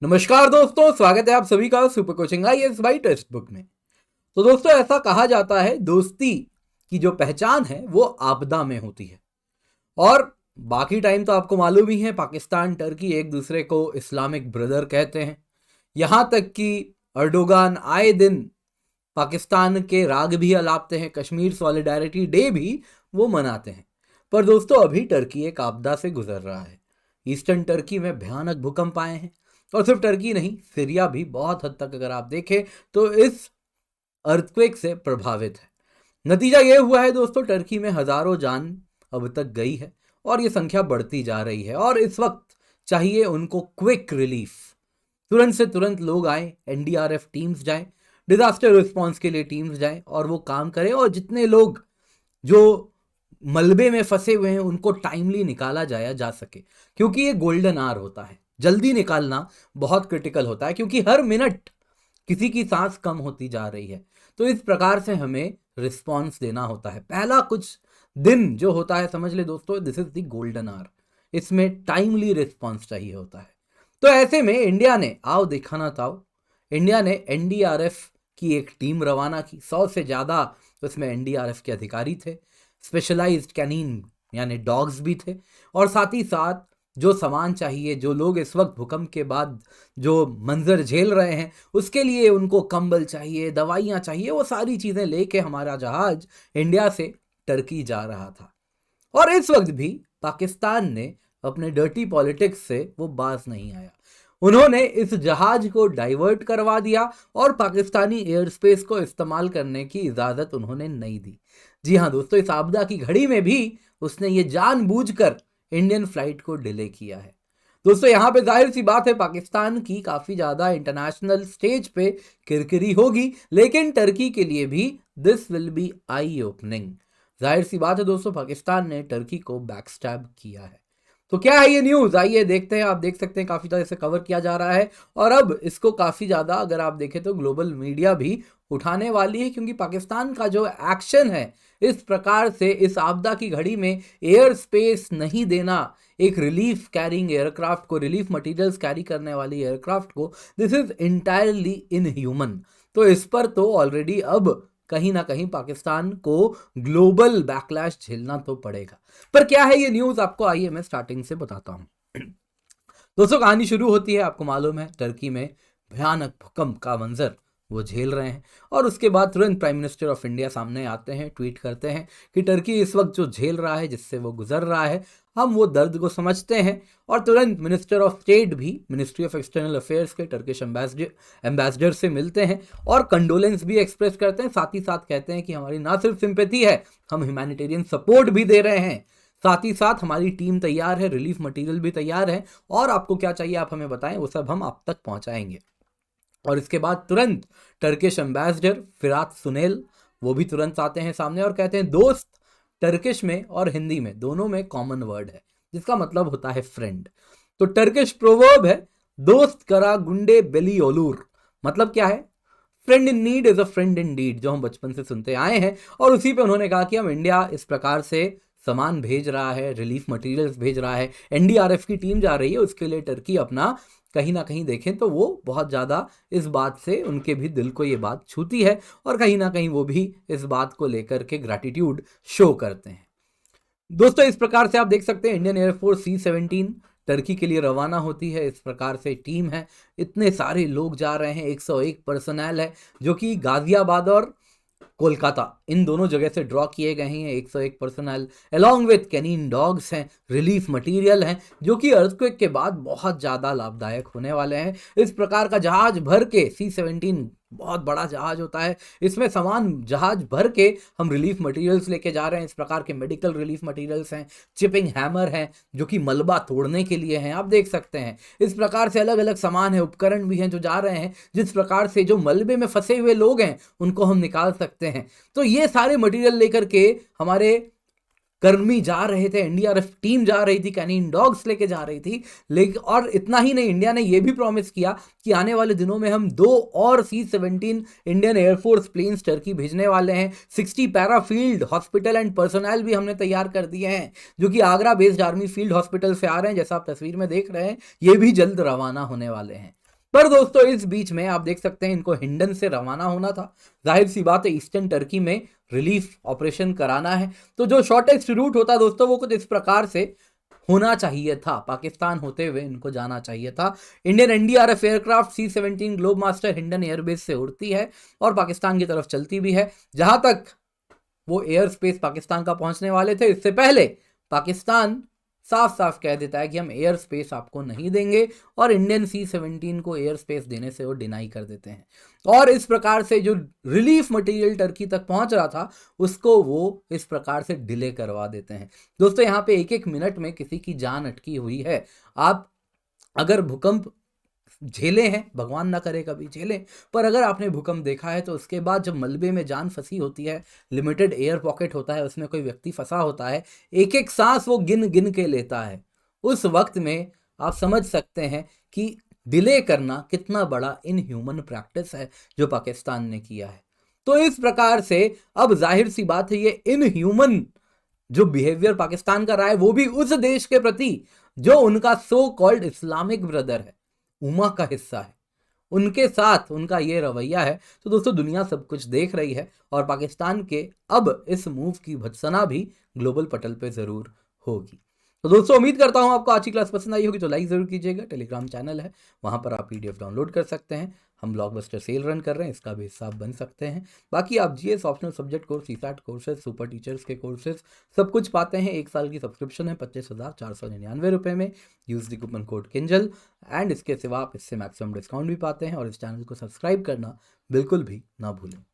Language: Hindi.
नमस्कार दोस्तों, स्वागत है आप सभी का super coaching IAS by text book में। तो दोस्तों, ऐसा कहा जाता है दोस्ती की जो पहचान है वो आपदा में होती है। और बाकी टाइम तो आपको मालूम ही है, पाकिस्तान टर्की एक दूसरे को इस्लामिक ब्रदर कहते हैं। यहां तक कि अर्डोगान आए दिन पाकिस्तान के राग भी अलापते हैं, कश्मीर सॉलिडारिटी डे भी वो मनाते हैं। पर दोस्तों, अभी टर्की एक आपदा से गुजर रहा है। ईस्टर्न टर्की में भयानक भूकंप आए हैं। और सिर्फ टर्की नहीं, सीरिया भी बहुत हद तक अगर आप देखें तो इस अर्थक्वेक से प्रभावित है। नतीजा यह हुआ है दोस्तों, टर्की में हजारों जान अब तक गई है और ये संख्या बढ़ती जा रही है। और इस वक्त चाहिए उनको क्विक रिलीफ। तुरंत से तुरंत लोग आए, एनडीआरएफ टीम्स जाएं, डिजास्टर रिस्पॉन्स के लिए टीम्स जाएं और वो काम करें। और जितने लोग जो मलबे में फंसे हुए हैं उनको टाइमली निकाला जाया जा सके, क्योंकि ये गोल्डन आवर होता है। जल्दी निकालना बहुत क्रिटिकल होता है, क्योंकि हर मिनट किसी की सांस कम होती जा रही है। तो इस प्रकार से हमें रिस्पॉन्स देना होता है। पहला कुछ दिन जो होता है, समझ ले दोस्तों, this is the golden hour. इसमें टाइमली रिस्पॉन्स चाहिए होता है। तो ऐसे में इंडिया ने, आओ दिखाना ताओ, इंडिया ने एनडीआरएफ की एक टीम रवाना की। 100 से ज़्यादा उसमें एनडीआरएफ के अधिकारी थे, स्पेशलाइज्ड कैनीन यानी डॉग्स भी थे। और साथ ही साथ जो सामान चाहिए, जो लोग इस वक्त भूकंप के बाद जो मंजर झेल रहे हैं उसके लिए उनको कंबल चाहिए, दवाइयाँ चाहिए, वो सारी चीज़ें लेके हमारा जहाज इंडिया से टर्की जा रहा था। और इस वक्त भी पाकिस्तान ने अपने डर्टी पॉलिटिक्स से वो बाज नहीं आया। उन्होंने इस जहाज को डाइवर्ट करवा दिया और पाकिस्तानी एयर स्पेस को इस्तेमाल करने की इजाज़त उन्होंने नहीं दी। जी हाँ दोस्तों, इस आपदा की घड़ी में भी उसने ये जानबूझकर इंडियन फ्लाइट को डिले किया है। दोस्तों, यहाँ पे जाहिर सी बात है, पाकिस्तान की काफ़ी ज़्यादा इंटरनेशनल स्टेज पे किरकिरी होगी, लेकिन टर्की के लिए भी this will be eye opening. जाहिर सी बात है दोस्तों, पाकिस्तान ने टर्की को बैकस्टैब किया है। तो क्या है ये न्यूज़, आइए देखते हैं। आप देख सकते हैं काफ़ी ज़्यादा इसे कवर किया जा रहा है और अब इसको काफ़ी ज़्यादा अगर आप देखें तो ग्लोबल मीडिया भी उठाने वाली है, क्योंकि पाकिस्तान का जो एक्शन है इस प्रकार से इस आपदा की घड़ी में एयर स्पेस नहीं देना एक रिलीफ कैरिंग एयरक्राफ्ट को, रिलीफ मटेरियल्स कैरी करने वाली एयरक्राफ्ट को, दिस इज इंटायरली इनह्यूमन। तो इस पर तो ऑलरेडी अब कहीं ना कहीं पाकिस्तान को ग्लोबल बैकलैश झेलना तो पड़ेगा। पर क्या है ये न्यूज़, आपको आइए मैं स्टार्टिंग से बताता हूँ। दोस्तों, कहानी शुरू होती है, आपको मालूम है, टर्की में भयानक भूकंप का मंजर वो झेल रहे हैं। और उसके बाद तुरंत प्राइम मिनिस्टर ऑफ इंडिया सामने आते हैं, ट्वीट करते हैं कि टर्की इस वक्त जो झेल रहा है, जिससे वो गुजर रहा है, हम वो दर्द को समझते हैं। और तुरंत मिनिस्टर ऑफ स्टेट भी मिनिस्ट्री ऑफ एक्सटर्नल अफेयर्स के टर्किश एम्बेसडर से मिलते हैं और कंडोलेंस भी एक्सप्रेस करते हैं। साथ ही साथ कहते हैं कि हमारी ना सिर्फ सिंपैथी है, हम ह्यूमैनिटेरियन सपोर्ट भी दे रहे हैं। साथ ही साथ हमारी टीम तैयार है, रिलीफ मटेरियल भी तैयार है, और आपको क्या चाहिए आप हमें बताएं, वो सब हम आप तक पहुंचाएंगे। और इसके बाद तुरंत टर्किश एम्बेसडर फिरात सुनेल वो भी तुरंत आते हैं सामने और कहते हैं, दोस्त टर्किश में और हिंदी में दोनों में कॉमन वर्ड है, जिसका मतलब होता है फ्रेंड। तो टर्किश प्रोवर्ब है, दोस्त करा गुंडे बेली ओलूर। मतलब क्या है, friend in need is a friend in deed, जो हम बचपन से सुनते आए हैं। और उसी पे उन्होंने कहा कि हम इंडिया इस प्रकार से सामान भेज रहा है, रिलीफ मटेरियल्स भेज रहा है, एनडीआरएफ की टीम जा रही है, उसके लिए टर्की अपना कहीं ना कहीं देखें तो वो बहुत ज़्यादा इस बात से, उनके भी दिल को ये बात छूती है और कहीं ना कहीं वो भी इस बात को लेकर के ग्रैटिट्यूड शो करते हैं। दोस्तों, इस प्रकार से आप देख सकते हैं इंडियन एयरफोर्स C-17 टर्की के लिए रवाना होती है। इस प्रकार से टीम है, इतने सारे लोग जा रहे हैं, 101 पर्सनल है जो कि गाजियाबाद और कोलकाता इन दोनों जगह से ड्रॉ किए गए हैं। 101 पर्सनल अलॉन्ग विथ कैनीन डॉग्स हैं, रिलीफ मटेरियल हैं, जो कि अर्थक्वेक के बाद बहुत ज़्यादा लाभदायक होने वाले हैं। इस प्रकार का जहाज भर के, C-17 बहुत बड़ा जहाज होता है, इसमें सामान जहाज भर के हम रिलीफ मटेरियल्स लेके जा रहे हैं। इस प्रकार के मेडिकल रिलीफ मटेरियल्स हैं, चिपिंग हैमर हैं जो कि मलबा तोड़ने के लिए हैं, आप देख सकते हैं। इस प्रकार से अलग अलग सामान है, उपकरण भी हैं जो जा रहे हैं, जिस प्रकार से जो मलबे में फंसे हुए लोग हैं उनको हम निकाल सकते हैं। तो ये सारे मटेरियल लेकर के हमारे कर्मी जा रहे थे, एनडीआरएफ टीम जा रही थी, कैनीन डॉग्स लेके जा रही थी। लेकिन और इतना ही नहीं, इंडिया ने यह भी प्रॉमिस किया कि आने वाले दिनों में हम 2 और C-17 Indian air force planes Turkey भेजने वाले हैं। 60 पैराफील्ड हॉस्पिटल एंड पर्सनल भी हमने तैयार कर दिए हैं, जो कि Agra based army field hospital से आ रहे हैं, जैसा आप तस्वीर में देख रहे हैं। ये भी जल्द रवाना होने वाले हैं। पर दोस्तों इस बीच में आप देख सकते हैं इनको हिंडन से रवाना होना था। जाहिर सी बात है ईस्टर्न टर्की में रिलीफ ऑपरेशन कराना है, तो जो शॉर्टेस्ट रूट होता दोस्तों वो कुछ इस प्रकार से होना चाहिए था। पाकिस्तान होते हुए इनको जाना चाहिए था। Indian NDRF aircraft C-17 globe master Hindon airbase से उड़ती है और पाकिस्तान की तरफ चलती भी है। जहां तक वो एयर स्पेस पाकिस्तान का पहुंचने वाले थे, इससे पहले पाकिस्तान साफ साफ कह देता है कि हम एयर स्पेस आपको नहीं देंगे और इंडियन C-17 को एयर स्पेस देने से वो डिनाई कर देते हैं। और इस प्रकार से जो रिलीफ मटेरियल टर्की तक पहुंच रहा था उसको वो इस प्रकार से डिले करवा देते हैं। दोस्तों यहाँ पे एक एक मिनट में किसी की जान अटकी हुई है। आप अगर भूकंप झेले हैं, भगवान ना करे कभी झेलें, पर अगर आपने भूकंप देखा है तो उसके बाद जब मलबे में जान फंसी होती है, लिमिटेड एयर पॉकेट होता है, उसमें कोई व्यक्ति फंसा होता है, एक एक सांस वो गिन गिन के लेता है। उस वक्त में आप समझ सकते हैं कि डिले करना कितना बड़ा इनह्यूमन प्रैक्टिस है जो पाकिस्तान ने किया है। तो इस प्रकार से अब जाहिर सी बात है ये इनह्यूमन जो बिहेवियर पाकिस्तान का रहा है वो भी उस देश के प्रति जो उनका सो कॉल्ड इस्लामिक ब्रदर है, उमा का हिस्सा है, उनके साथ उनका ये रवैया है। तो दोस्तों दुनिया सब कुछ देख रही है और पाकिस्तान के अब इस मूव की भत्सना भी ग्लोबल पटल पे जरूर होगी। तो दोस्तों उम्मीद करता हूं आपको आज की क्लास पसंद आई होगी, तो लाइक जरूर कीजिएगा। टेलीग्राम चैनल है, वहां पर आप PDF डाउनलोड कर सकते हैं। हम ब्लॉकबस्टर सेल रन कर रहे हैं, इसका भी हिस्सा आप बन सकते हैं। बाकी आप GS optional subject course, CSAT courses, super teachers के कोर्सेज सब कुछ पाते हैं। 1 साल की सब्सक्रिप्शन है 25,499 रुपये में। Use the coupon code Kinjal and इसके सिवा आप इससे मैक्सिमम डिस्काउंट भी पाते हैं। और इस चैनल को सब्सक्राइब करना बिल्कुल भी ना भूलें।